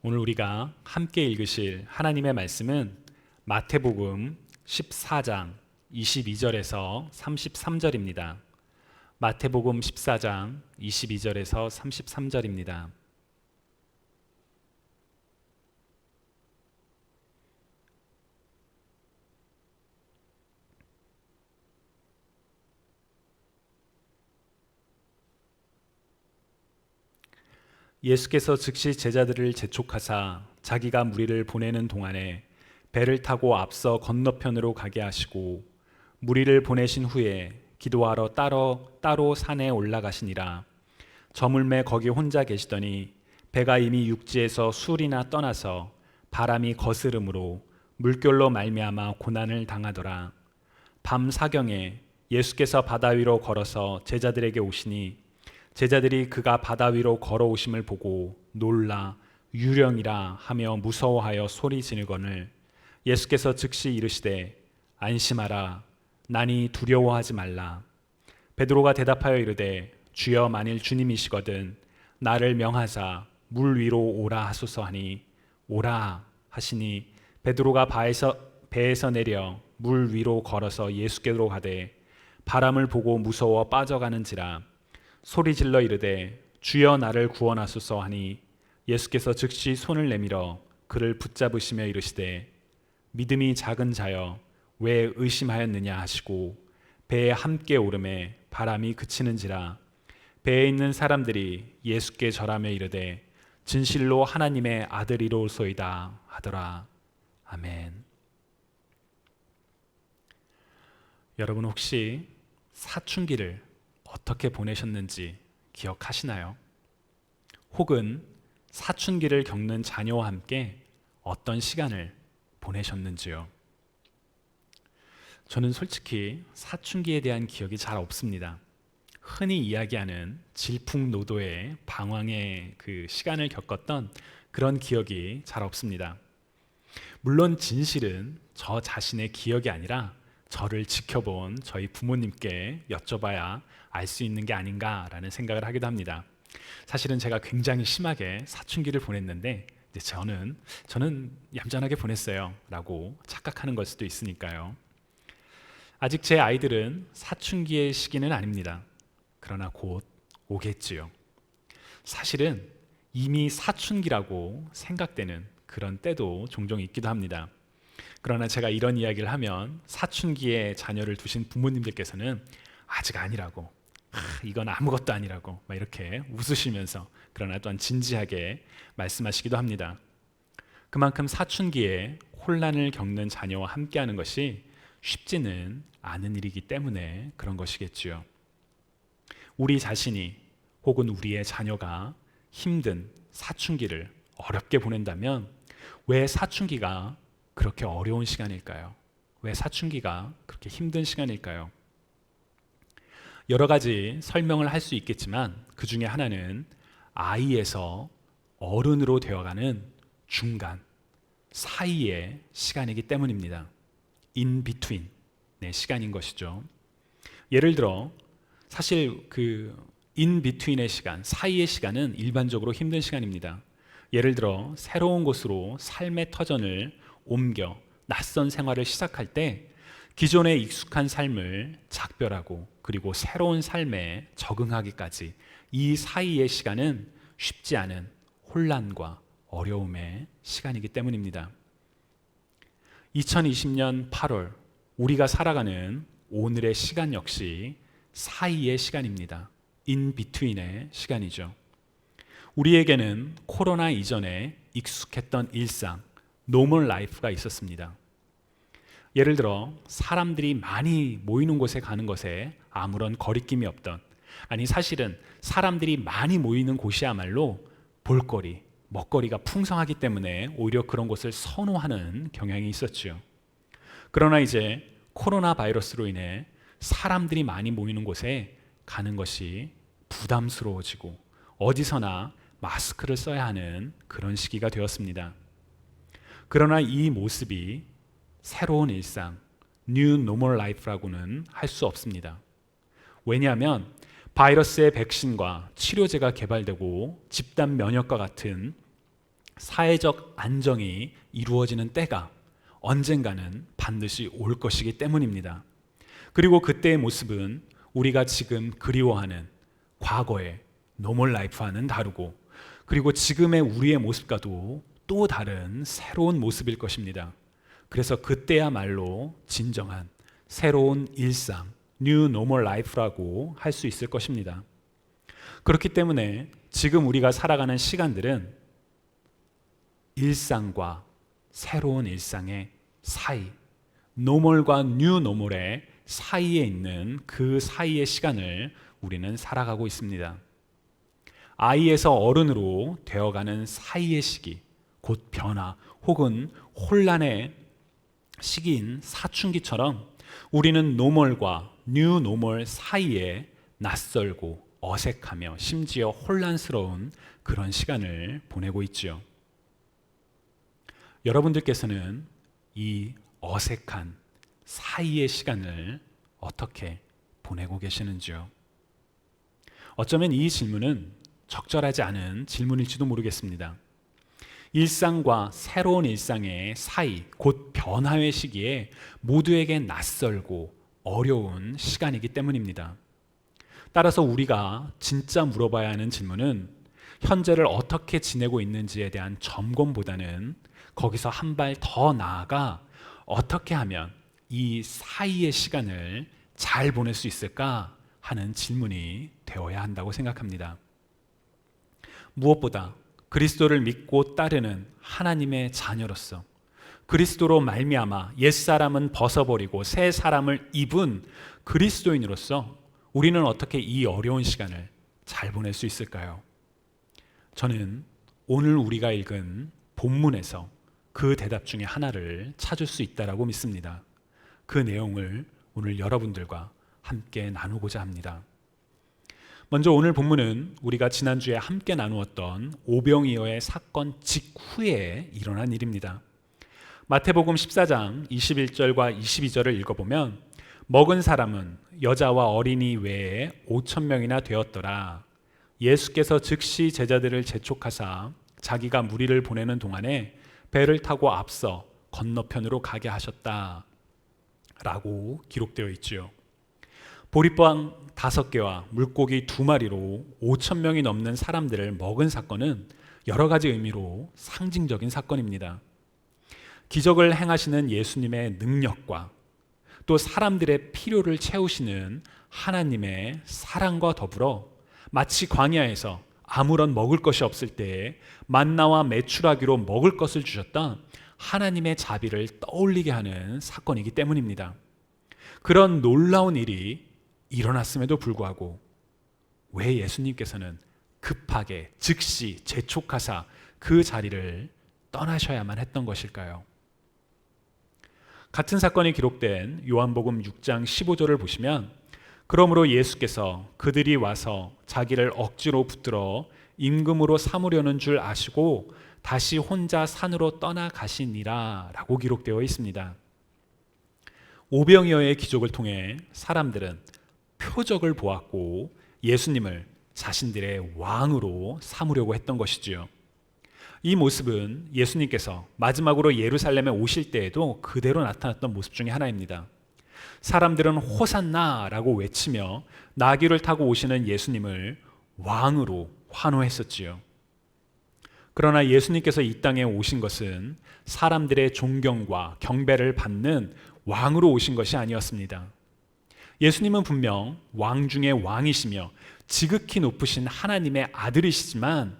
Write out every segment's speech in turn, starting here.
오늘 우리가 함께 읽으실 하나님의 말씀은 마태복음 14장 22절에서 33절입니다. 마태복음 14장 22절에서 33절입니다. 예수께서 즉시 제자들을 재촉하사 자기가 무리를 보내는 동안에 배를 타고 앞서 건너편으로 가게 하시고 무리를 보내신 후에 기도하러 따로 산에 올라가시니라. 저물매 거기 혼자 계시더니 배가 이미 육지에서 술이나 떠나서 바람이 거스름으로 물결로 말미암아 고난을 당하더라. 밤 사경에 예수께서 바다 위로 걸어서 제자들에게 오시니 제자들이 그가 바다 위로 걸어오심을 보고 놀라 유령이라 하며 무서워하여 소리 지르거늘 예수께서 즉시 이르시되 안심하라 나니 두려워하지 말라. 베드로가 대답하여 이르되 주여 만일 주님이시거든 나를 명하사 물 위로 오라 하소서 하니 오라 하시니 베드로가 배에서 내려 물 위로 걸어서 예수께로 가되 바람을 보고 무서워 빠져가는지라. 소리질러 이르되 주여 나를 구원하소서 하니 예수께서 즉시 손을 내밀어 그를 붙잡으시며 이르시되 믿음이 작은 자여 왜 의심하였느냐 하시고 배에 함께 오르매 바람이 그치는지라. 배에 있는 사람들이 예수께 절하며 이르되 진실로 하나님의 아들이로소이다 하더라. 아멘. 여러분 혹시 사춘기를 어떻게 보내셨는지 기억하시나요? 혹은 사춘기를 겪는 자녀와 함께 어떤 시간을 보내셨는지요? 저는 솔직히 사춘기에 대한 기억이 잘 없습니다. 흔히 이야기하는 질풍노도의 방황의 그 시간을 겪었던 그런 기억이 잘 없습니다. 물론 진실은 저 자신의 기억이 아니라 저를 지켜본 저희 부모님께 여쭤봐야 알 수 있는 게 아닌가라는 생각을 하기도 합니다. 사실은 제가 굉장히 심하게 사춘기를 보냈는데 이제 저는 얌전하게 보냈어요 라고 착각하는 걸 수도 있으니까요. 아직 제 아이들은 사춘기의 시기는 아닙니다. 그러나 곧 오겠지요. 사실은 이미 사춘기라고 생각되는 그런 때도 종종 있기도 합니다. 그러나 제가 이런 이야기를 하면 사춘기에 자녀를 두신 부모님들께서는 아직 아니라고, 이건 아무것도 아니라고 막 이렇게 웃으시면서 그러나 또한 진지하게 말씀하시기도 합니다. 그만큼 사춘기에 혼란을 겪는 자녀와 함께하는 것이 쉽지는 않은 일이기 때문에 그런 것이겠지요. 우리 자신이 혹은 우리의 자녀가 힘든 사춘기를 어렵게 보낸다면 왜 사춘기가 그렇게 어려운 시간일까요? 왜 사춘기가 그렇게 힘든 시간일까요? 여러 가지 설명을 할 수 있겠지만 그 중에 하나는 아이에서 어른으로 되어가는 중간 사이의 시간이기 때문입니다. In between 시간인 것이죠. 예를 들어 사실 그 in between의 시간, 사이의 시간은 일반적으로 힘든 시간입니다. 예를 들어 새로운 곳으로 삶의 터전을 옮겨 낯선 생활을 시작할 때 기존의 익숙한 삶을 작별하고 그리고 새로운 삶에 적응하기까지 이 사이의 시간은 쉽지 않은 혼란과 어려움의 시간이기 때문입니다. 2020년 8월 우리가 살아가는 오늘의 시간 역시 사이의 시간입니다. In between의 시간이죠. 우리에게는 코로나 이전에 익숙했던 일상, 노멀 라이프가 있었습니다. 예를 들어 사람들이 많이 모이는 곳에 가는 것에 아무런 거리낌이 없던, 아니 사실은 사람들이 많이 모이는 곳이야말로 볼거리, 먹거리가 풍성하기 때문에 오히려 그런 곳을 선호하는 경향이 있었죠. 그러나 이제 코로나 바이러스로 인해 사람들이 많이 모이는 곳에 가는 것이 부담스러워지고 어디서나 마스크를 써야 하는 그런 시기가 되었습니다. 그러나 이 모습이 새로운 일상, New Normal Life라고는 할 수 없습니다. 왜냐하면 바이러스의 백신과 치료제가 개발되고 집단 면역과 같은 사회적 안정이 이루어지는 때가 언젠가는 반드시 올 것이기 때문입니다. 그리고 그때의 모습은 우리가 지금 그리워하는 과거의 노멀 라이프와는 다르고, 그리고 지금의 우리의 모습과도 또 다른 새로운 모습일 것입니다. 그래서 그때야말로 진정한 새로운 일상, 뉴 노멀 라이프라고 할 수 있을 것입니다. 그렇기 때문에 지금 우리가 살아가는 시간들은 일상과 새로운 일상의 사이, 노멀과 뉴 노멀의 사이에 있는 그 사이의 시간을 우리는 살아가고 있습니다. 아이에서 어른으로 되어가는 사이의 시기, 곧 변화 혹은 혼란의 시기인 사춘기처럼 우리는 노멀과 뉴 노멀 사이에 낯설고 어색하며 심지어 혼란스러운 그런 시간을 보내고 있죠. 여러분들께서는 이 어색한 사이의 시간을 어떻게 보내고 계시는지요? 어쩌면 이 질문은 적절하지 않은 질문일지도 모르겠습니다. 일상과 새로운 일상의 사이, 곧 변화의 시기에 모두에게 낯설고 어려운 시간이기 때문입니다. 따라서 우리가 진짜 물어봐야 하는 질문은 현재를 어떻게 지내고 있는지에 대한 점검보다는 거기서 한 발 더 나아가 어떻게 하면 이 사이의 시간을 잘 보낼 수 있을까 하는 질문이 되어야 한다고 생각합니다. 무엇보다 그리스도를 믿고 따르는 하나님의 자녀로서 그리스도로 말미암아 옛사람은 벗어버리고 새 사람을 입은 그리스도인으로서 우리는 어떻게 이 어려운 시간을 잘 보낼 수 있을까요? 저는 오늘 우리가 읽은 본문에서 그 대답 중에 하나를 찾을 수 있다고 믿습니다. 그 내용을 오늘 여러분들과 함께 나누고자 합니다. 먼저 오늘 본문은 우리가 지난주에 함께 나누었던 오병이어의 사건 직후에 일어난 일입니다. 마태복음 14장 21절과 22절을 읽어보면 먹은 사람은 여자와 어린이 외에 5,000명이나 되었더라. 예수께서 즉시 제자들을 재촉하사 자기가 무리를 보내는 동안에 배를 타고 앞서 건너편으로 가게 하셨다 라고 기록되어 있지요. 보리빵 5개와 물고기 2마리로 5,000명이 넘는 사람들을 먹은 사건은 여러 가지 의미로 상징적인 사건입니다. 기적을 행하시는 예수님의 능력과 또 사람들의 필요를 채우시는 하나님의 사랑과 더불어 마치 광야에서 아무런 먹을 것이 없을 때에 만나와 메추라기로 먹을 것을 주셨던 하나님의 자비를 떠올리게 하는 사건이기 때문입니다. 그런 놀라운 일이 일어났음에도 불구하고 왜 예수님께서는 급하게 즉시 재촉하사 그 자리를 떠나셔야만 했던 것일까요? 같은 사건이 기록된 요한복음 6장 15절을 보시면 그러므로 예수께서 그들이 와서 자기를 억지로 붙들어 임금으로 삼으려는 줄 아시고 다시 혼자 산으로 떠나가시니라 라고 기록되어 있습니다. 오병이어의 기적을 통해 사람들은 표적을 보았고 예수님을 자신들의 왕으로 삼으려고 했던 것이지요. 이 모습은 예수님께서 마지막으로 예루살렘에 오실 때에도 그대로 나타났던 모습 중에 하나입니다. 사람들은 호산나라고 외치며 나귀를 타고 오시는 예수님을 왕으로 환호했었지요. 그러나 예수님께서 이 땅에 오신 것은 사람들의 존경과 경배를 받는 왕으로 오신 것이 아니었습니다. 예수님은 분명 왕 중에 왕이시며 지극히 높으신 하나님의 아들이시지만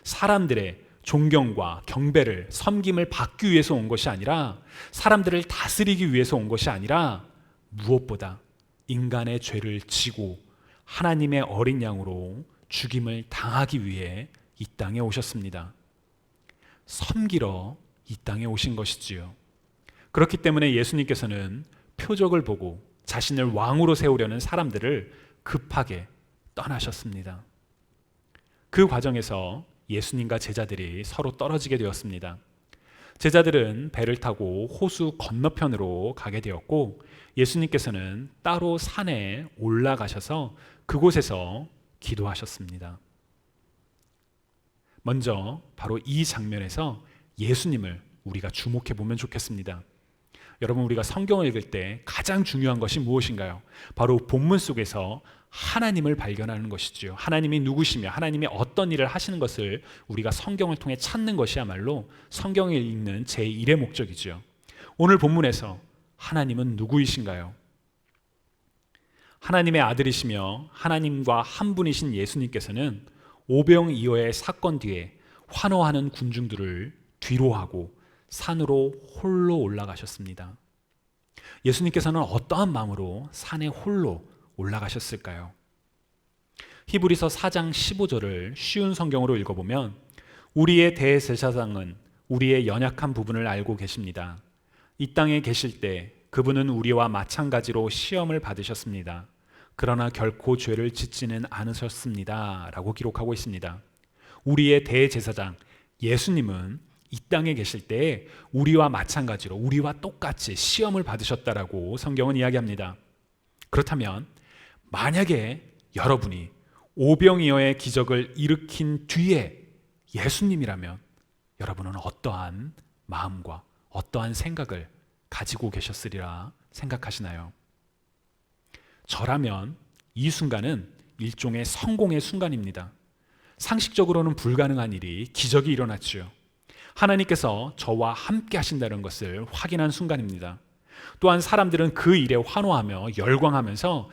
사람들의 존경과 경배를, 섬김을 받기 위해서 온 것이 아니라, 사람들을 다스리기 위해서 온 것이 아니라 무엇보다 인간의 죄를 지고 하나님의 어린 양으로 죽임을 당하기 위해 이 땅에 오셨습니다. 섬기러 이 땅에 오신 것이지요. 그렇기 때문에 예수님께서는 표적을 보고 자신을 왕으로 세우려는 사람들을 급하게 떠나셨습니다. 그 과정에서 예수님과 제자들이 서로 떨어지게 되었습니다. 제자들은 배를 타고 호수 건너편으로 가게 되었고 예수님께서는 따로 산에 올라가셔서 그곳에서 기도하셨습니다. 먼저 바로 이 장면에서 예수님을 우리가 주목해 보면 좋겠습니다. 여러분, 우리가 성경을 읽을 때 가장 중요한 것이 무엇인가요? 바로 본문 속에서 하나님을 발견하는 것이지요. 하나님이 누구시며 하나님이 어떤 일을 하시는 것을 우리가 성경을 통해 찾는 것이야말로 성경을 읽는 제1의 목적이지요. 오늘 본문에서 하나님은 누구이신가요? 하나님의 아들이시며 하나님과 한 분이신 예수님께서는 오병이어의 사건 뒤에 환호하는 군중들을 뒤로하고 산으로 홀로 올라가셨습니다. 예수님께서는 어떠한 마음으로 산에 홀로 올라가셨을까요? 히브리서 4장 15절을 쉬운 성경으로 읽어보면 우리의 대제사장은 우리의 연약한 부분을 알고 계십니다. 이 땅에 계실 때 그분은 우리와 마찬가지로 시험을 받으셨습니다. 그러나 결코 죄를 짓지는 않으셨습니다. 라고 기록하고 있습니다. 우리의 대제사장 예수님은 이 땅에 계실 때 우리와 마찬가지로 우리와 똑같이 시험을 받으셨다라고 성경은 이야기합니다. 그렇다면 만약에 여러분이 오병이어의 기적을 일으킨 뒤에 예수님이라면 여러분은 어떠한 마음과 어떠한 생각을 가지고 계셨으리라 생각하시나요? 저라면 이 순간은 일종의 성공의 순간입니다. 상식적으로는 불가능한 일이 기적이 일어났지요. 하나님께서 저와 함께 하신다는 것을 확인한 순간입니다. 또한 사람들은 그 일에 환호하며 열광하면서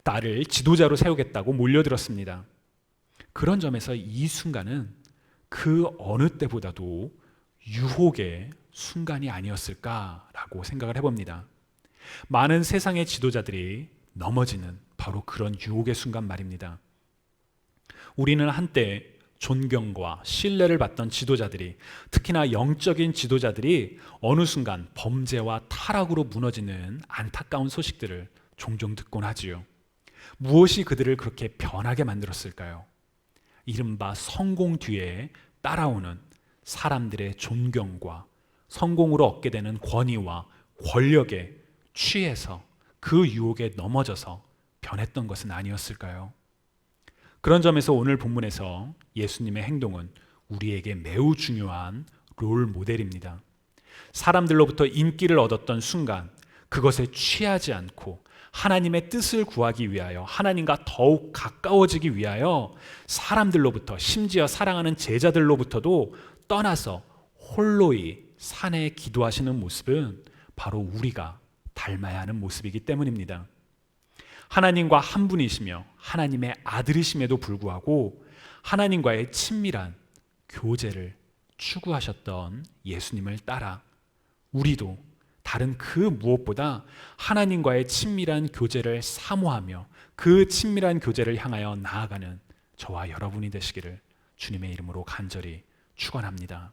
나를 지도자로 세우겠다고 몰려들었습니다. 그런 점에서 이 순간은 그 어느 때보다도 유혹의 순간이 아니었을까라고 생각을 해봅니다. 많은 세상의 지도자들이 넘어지는 바로 그런 유혹의 순간 말입니다. 우리는 한때 존경과 신뢰를 받던 지도자들이, 특히나 영적인 지도자들이 어느 순간 범죄와 타락으로 무너지는 안타까운 소식들을 종종 듣곤 하지요. 무엇이 그들을 그렇게 변하게 만들었을까요? 이른바 성공 뒤에 따라오는 사람들의 존경과 성공으로 얻게 되는 권위와 권력에 취해서 그 유혹에 넘어져서 변했던 것은 아니었을까요? 그런 점에서 오늘 본문에서 예수님의 행동은 우리에게 매우 중요한 롤 모델입니다. 사람들로부터 인기를 얻었던 순간 그것에 취하지 않고 하나님의 뜻을 구하기 위하여, 하나님과 더욱 가까워지기 위하여 사람들로부터, 심지어 사랑하는 제자들로부터도 떠나서 홀로이 산에 기도하시는 모습은 바로 우리가 닮아야 하는 모습이기 때문입니다. 하나님과 한 분이시며 하나님의 아들이심에도 불구하고 하나님과의 친밀한 교제를 추구하셨던 예수님을 따라 우리도 다른 그 무엇보다 하나님과의 친밀한 교제를 사모하며 그 친밀한 교제를 향하여 나아가는 저와 여러분이 되시기를 주님의 이름으로 간절히 축원합니다.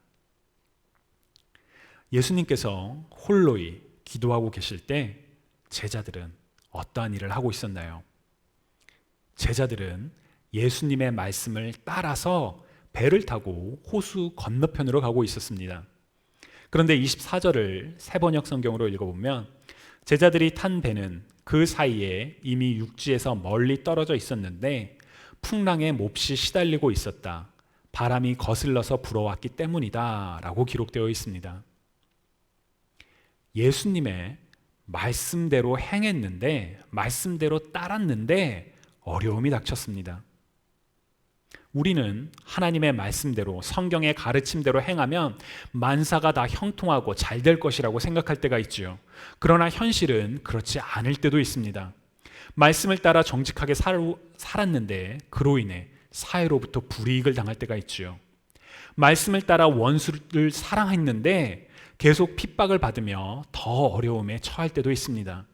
예수님께서 홀로이 기도하고 계실 때 제자들은 어떠한 일을 하고 있었나요? 제자들은 예수님의 말씀을 따라서 배를 타고 호수 건너편으로 가고 있었습니다. 그런데 24절을 새번역 성경으로 읽어보면 제자들이 탄 배는 그 사이에 이미 육지에서 멀리 떨어져 있었는데 풍랑에 몹시 시달리고 있었다. 바람이 거슬러서 불어왔기 때문이다 라고 기록되어 있습니다. 예수님의 말씀대로 행했는데, 말씀대로 따랐는데 어려움이 닥쳤습니다. 우리는 하나님의 말씀대로, 성경의 가르침대로 행하면 만사가 다 형통하고 잘 될 것이라고 생각할 때가 있지요. 그러나 현실은 그렇지 않을 때도 있습니다. 말씀을 따라 정직하게 살았는데 그로 인해 사회로부터 불이익을 당할 때가 있지요. 말씀을 따라 원수를 사랑했는데 계속 핍박을 받으며 더 어려움에 처할 때도 있습니다.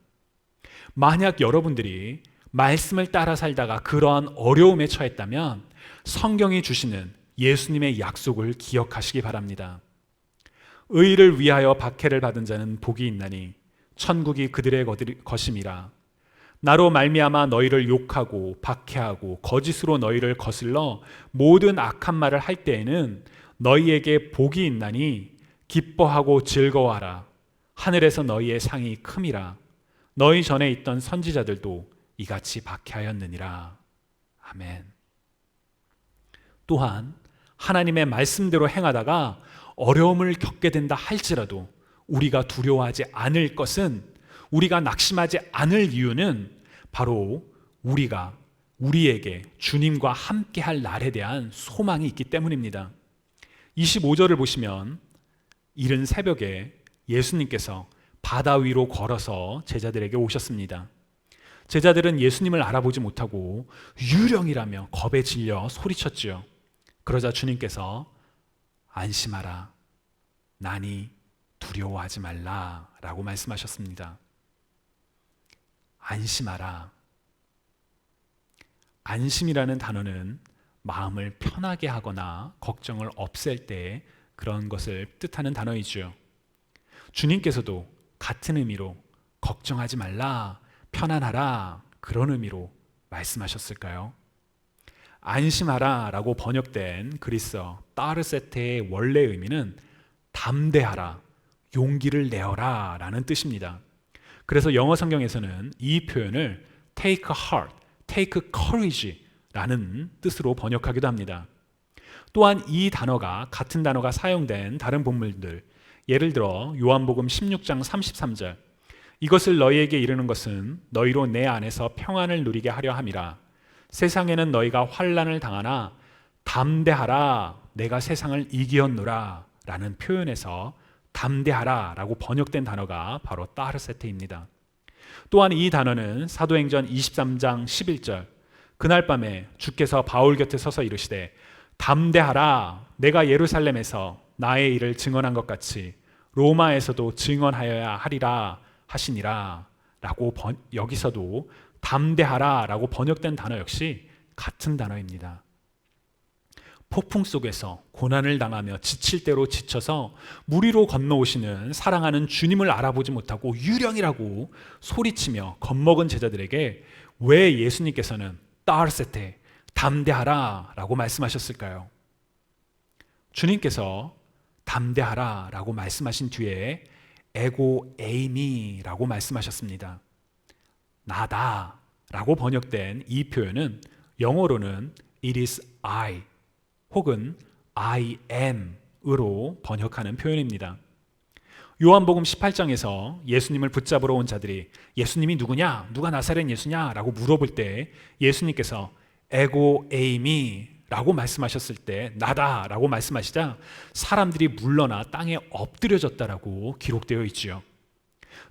만약 여러분들이 말씀을 따라 살다가 그러한 어려움에 처했다면 성경이 주시는 예수님의 약속을 기억하시기 바랍니다. 의를 위하여 박해를 받은 자는 복이 있나니 천국이 그들의 것임이라. 나로 말미암아 너희를 욕하고 박해하고 거짓으로 너희를 거슬러 모든 악한 말을 할 때에는 너희에게 복이 있나니 기뻐하고 즐거워하라. 하늘에서 너희의 상이 큼이라. 너희 전에 있던 선지자들도 이같이 박해하였느니라. 아멘. 또한 하나님의 말씀대로 행하다가 어려움을 겪게 된다 할지라도 우리가 두려워하지 않을 것은, 우리가 낙심하지 않을 이유는 바로 우리에게 주님과 함께할 날에 대한 소망이 있기 때문입니다. 25절을 보시면 이른 새벽에 예수님께서 바다 위로 걸어서 제자들에게 오셨습니다. 제자들은 예수님을 알아보지 못하고 유령이라며 겁에 질려 소리쳤지요. 그러자 주님께서 안심하라, 나니 두려워하지 말라 라고 말씀하셨습니다. 안심하라. 안심이라는 단어는 마음을 편하게 하거나 걱정을 없앨 때 그런 것을 뜻하는 단어이죠. 주님께서도 같은 의미로 걱정하지 말라, 편안하라, 그런 의미로 말씀하셨을까요? 안심하라 라고 번역된 그리스어 따르세테의 원래 의미는 담대하라, 용기를 내어라 라는 뜻입니다. 그래서 영어 성경에서는 이 표현을 take a heart, take courage 라는 뜻으로 번역하기도 합니다. 또한 이 단어가, 같은 단어가 사용된 다른 본문들, 예를 들어 요한복음 16장 33절, 이것을 너희에게 이르는 것은 너희로 내 안에서 평안을 누리게 하려 함이라. 세상에는 너희가 환난을 당하나 담대하라, 내가 세상을 이기었노라 라는 표현에서 담대하라 라고 번역된 단어가 바로 따르세테입니다. 또한 이 단어는 사도행전 23장 11절, 그날 밤에 주께서 바울 곁에 서서 이르시되 담대하라, 내가 예루살렘에서 나의 일을 증언한 것 같이 로마에서도 증언하여야 하리라 하시니라 라고 여기서도 담대하라 라고 번역된 단어 역시 같은 단어입니다. 폭풍 속에서 고난을 당하며 지칠 대로 지쳐서 물 위로 건너오시는 사랑하는 주님을 알아보지 못하고 유령이라고 소리치며 겁먹은 제자들에게 왜 예수님께서는 따르세테, 담대하라 라고 말씀하셨을까요? 주님께서 담대하라 라고 말씀하신 뒤에 에고 에이미 라고 말씀하셨습니다. 나다 라고 번역된 이 표현은 영어로는 it is I 혹은 I am 으로 번역하는 표현입니다. 요한복음 18장에서 예수님을 붙잡으러 온 자들이 예수님이 누구냐? 누가 나사렛 예수냐? 라고 물어볼 때 예수님께서 에고 에이미 라고 말씀하셨을 때 나다 라고 말씀하시자 사람들이 물러나 땅에 엎드려졌다라고 기록되어 있지요.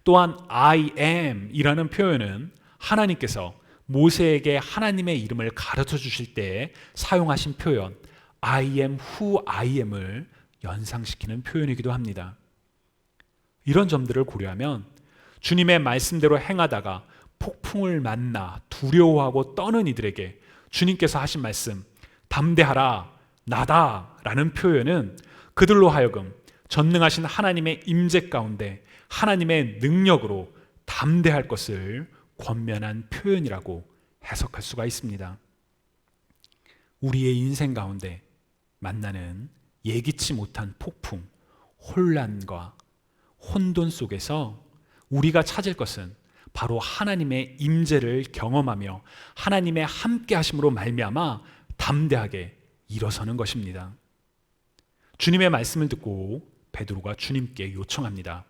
또한 I am 이라는 표현은 하나님께서 모세에게 하나님의 이름을 가르쳐 주실 때 사용하신 표현 I am who I am을 연상시키는 표현이기도 합니다. 이런 점들을 고려하면 주님의 말씀대로 행하다가 폭풍을 만나 두려워하고 떠는 이들에게 주님께서 하신 말씀 담대하라, 나다 라는 표현은 그들로 하여금 전능하신 하나님의 임재 가운데 하나님의 능력으로 담대할 것을 권면한 표현이라고 해석할 수가 있습니다. 우리의 인생 가운데 만나는 예기치 못한 폭풍, 혼란과 혼돈 속에서 우리가 찾을 것은 바로 하나님의 임재를 경험하며 하나님의 함께 하심으로 말미암아 담대하게 일어서는 것입니다. 주님의 말씀을 듣고 베드로가 주님께 요청합니다.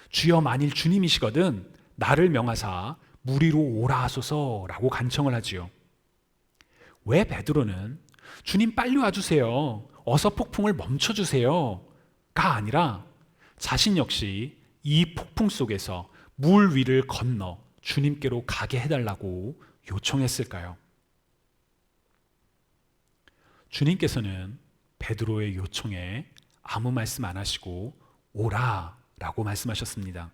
주여, 만일 주님이시거든 나를 명하사 물 위로 오라 하소서라고 간청을 하지요. 왜 베드로는 주님 빨리 와주세요, 어서 폭풍을 멈춰주세요가 아니라 자신 역시 이 폭풍 속에서 물 위를 건너 주님께로 가게 해달라고 요청했을까요? 주님께서는 베드로의 요청에 아무 말씀 안 하시고 오라 라고 말씀하셨습니다.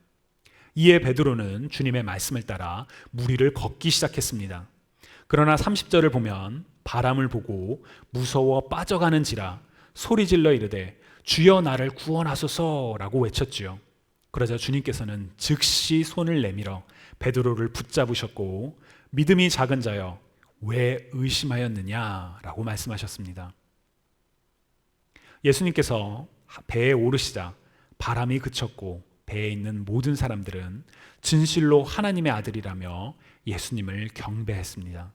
이에 베드로는 주님의 말씀을 따라 물 위를 걷기 시작했습니다. 그러나 30절을 보면 바람을 보고 무서워 빠져가는지라 소리질러 이르되 주여 나를 구원하소서 라고 외쳤지요. 그러자 주님께서는 즉시 손을 내밀어 베드로를 붙잡으셨고 믿음이 작은 자여 왜 의심하였느냐 라고 말씀하셨습니다. 예수님께서 배에 오르시자 바람이 그쳤고 배에 있는 모든 사람들은 진실로 하나님의 아들이라며 예수님을 경배했습니다.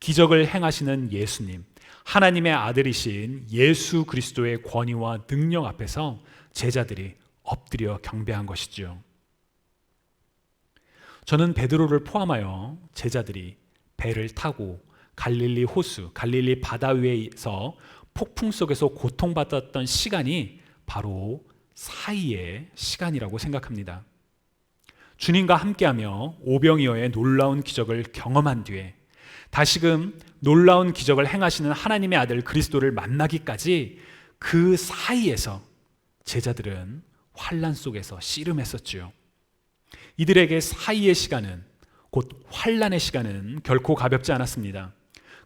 기적을 행하시는 예수님, 하나님의 아들이신 예수 그리스도의 권위와 능력 앞에서 제자들이 엎드려 경배한 것이죠. 저는 베드로를 포함하여 제자들이 배를 타고 갈릴리 호수, 갈릴리 바다 위에서 폭풍 속에서 고통받았던 시간이 바로 사이의 시간이라고 생각합니다. 주님과 함께하며 오병이어의 놀라운 기적을 경험한 뒤에 다시금 놀라운 기적을 행하시는 하나님의 아들 그리스도를 만나기까지 그 사이에서 제자들은 환난 속에서 씨름했었지요. 이들에게 사이의 시간은, 곧 환난의 시간은 결코 가볍지 않았습니다.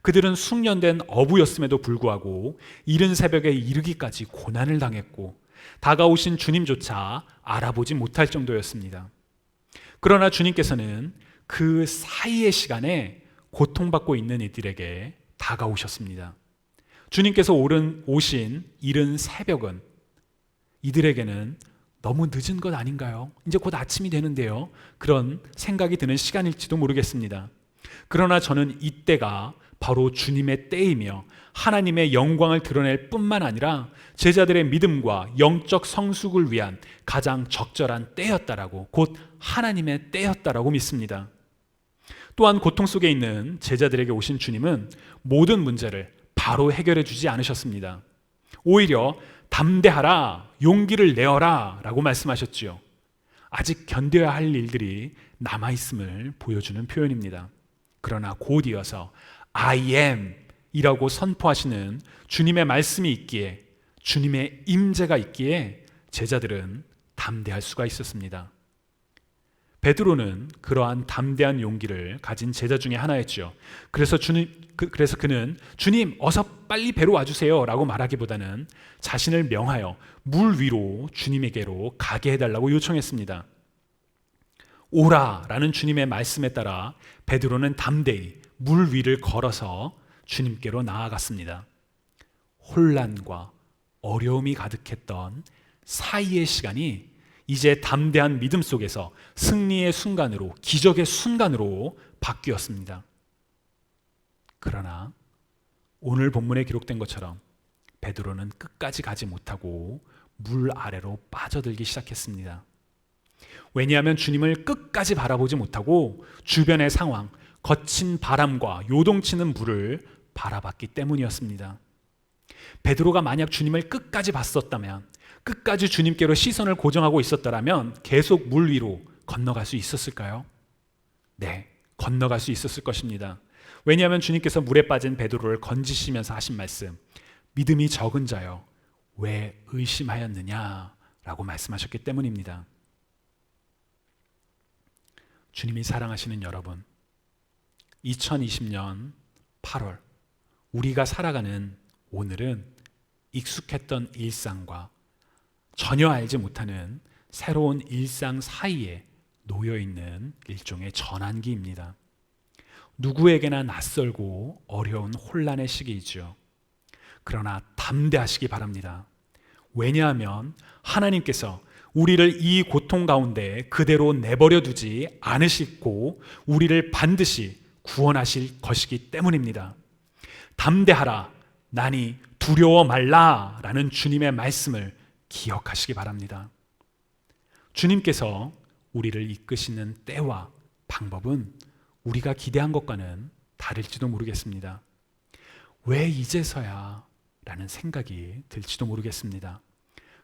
그들은 숙련된 어부였음에도 불구하고 이른 새벽에 이르기까지 고난을 당했고 다가오신 주님조차 알아보지 못할 정도였습니다. 그러나 주님께서는 그 사이의 시간에 고통받고 있는 이들에게 다가오셨습니다. 주님께서 오신 이른 새벽은 이들에게는 너무 늦은 것 아닌가요? 이제 곧 아침이 되는데요. 그런 생각이 드는 시간일지도 모르겠습니다. 그러나 저는 이때가 바로 주님의 때이며 하나님의 영광을 드러낼 뿐만 아니라 제자들의 믿음과 영적 성숙을 위한 가장 적절한 때였다라고, 곧 하나님의 때였다라고 믿습니다. 또한 고통 속에 있는 제자들에게 오신 주님은 모든 문제를 바로 해결해 주지 않으셨습니다. 오히려 담대하라, 용기를 내어라 라고 말씀하셨지요. 아직 견뎌야 할 일들이 남아있음을 보여주는 표현입니다. 그러나 곧 이어서 I am 이라고 선포하시는 주님의 말씀이 있기에, 주님의 임재가 있기에 제자들은 담대할 수가 있었습니다. 베드로는 그러한 담대한 용기를 가진 제자 중에 하나였죠. 그래서 그는 주님 어서 빨리 배로 와주세요 라고 말하기보다는 자신을 명하여 물 위로 주님에게로 가게 해달라고 요청했습니다. 오라 라는 주님의 말씀에 따라 베드로는 담대히 물 위를 걸어서 주님께로 나아갔습니다. 혼란과 어려움이 가득했던 사이의 시간이 이제 담대한 믿음 속에서 승리의 순간으로, 기적의 순간으로 바뀌었습니다. 그러나 오늘 본문에 기록된 것처럼 베드로는 끝까지 가지 못하고 물 아래로 빠져들기 시작했습니다. 왜냐하면 주님을 끝까지 바라보지 못하고 주변의 상황, 거친 바람과 요동치는 물을 바라봤기 때문이었습니다. 베드로가 만약 주님을 끝까지 봤었다면, 끝까지 주님께로 시선을 고정하고 있었더라면 계속 물 위로 건너갈 수 있었을까요? 네, 건너갈 수 있었을 것입니다. 왜냐하면 주님께서 물에 빠진 베드로를 건지시면서 하신 말씀, 믿음이 적은 자여 왜 의심하였느냐 라고 말씀하셨기 때문입니다. 주님이 사랑하시는 여러분, 2020년 8월 우리가 살아가는 오늘은 익숙했던 일상과 전혀 알지 못하는 새로운 일상 사이에 놓여있는 일종의 전환기입니다. 누구에게나 낯설고 어려운 혼란의 시기이죠. 그러나 담대하시기 바랍니다. 왜냐하면 하나님께서 우리를 이 고통 가운데 그대로 내버려 두지 않으시고 우리를 반드시 구원하실 것이기 때문입니다. 담대하라, 나니 두려워 말라 라는 주님의 말씀을 기억하시기 바랍니다. 주님께서 우리를 이끄시는 때와 방법은 우리가 기대한 것과는 다를지도 모르겠습니다. 왜 이제서야? 라는 생각이 들지도 모르겠습니다.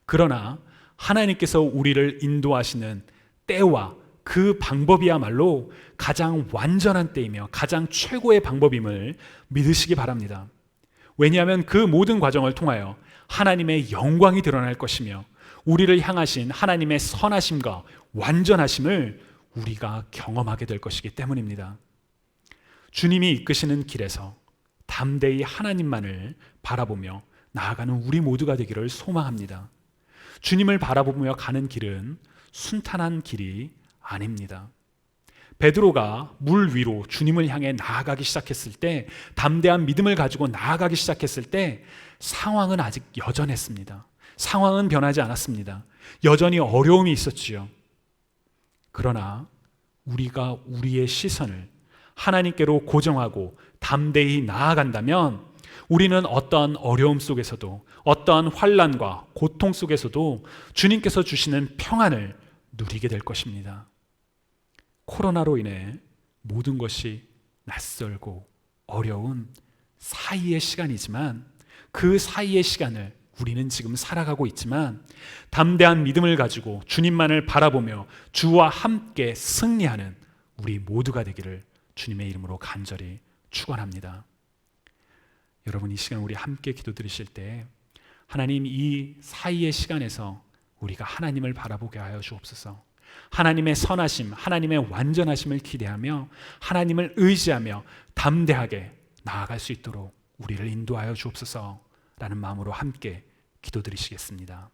그러나 하나님께서 우리를 인도하시는 때와 그 방법이야말로 가장 완전한 때이며 가장 최고의 방법임을 믿으시기 바랍니다. 왜냐하면 그 모든 과정을 통하여 하나님의 영광이 드러날 것이며 우리를 향하신 하나님의 선하심과 완전하심을 우리가 경험하게 될 것이기 때문입니다. 주님이 이끄시는 길에서 담대히 하나님만을 바라보며 나아가는 우리 모두가 되기를 소망합니다. 주님을 바라보며 가는 길은 순탄한 길이 아닙니다. 베드로가 물 위로 주님을 향해 나아가기 시작했을 때, 담대한 믿음을 가지고 나아가기 시작했을 때 상황은 아직 여전했습니다. 상황은 변하지 않았습니다. 여전히 어려움이 있었지요. 그러나 우리가 우리의 시선을 하나님께로 고정하고 담대히 나아간다면 우리는 어떠한 어려움 속에서도, 어떠한 환난과 고통 속에서도 주님께서 주시는 평안을 누리게 될 것입니다. 코로나로 인해 모든 것이 낯설고 어려운 사이의 시간이지만, 그 사이의 시간을 우리는 지금 살아가고 있지만, 담대한 믿음을 가지고 주님만을 바라보며 주와 함께 승리하는 우리 모두가 되기를 주님의 이름으로 간절히 축원합니다. 여러분, 이 시간 우리 함께 기도드리실 때 하나님, 이 사이의 시간에서 우리가 하나님을 바라보게 하여 주옵소서. 하나님의 선하심, 하나님의 완전하심을 기대하며 하나님을 의지하며 담대하게 나아갈 수 있도록 우리를 인도하여 주옵소서 라는 마음으로 함께 기도드리시겠습니다.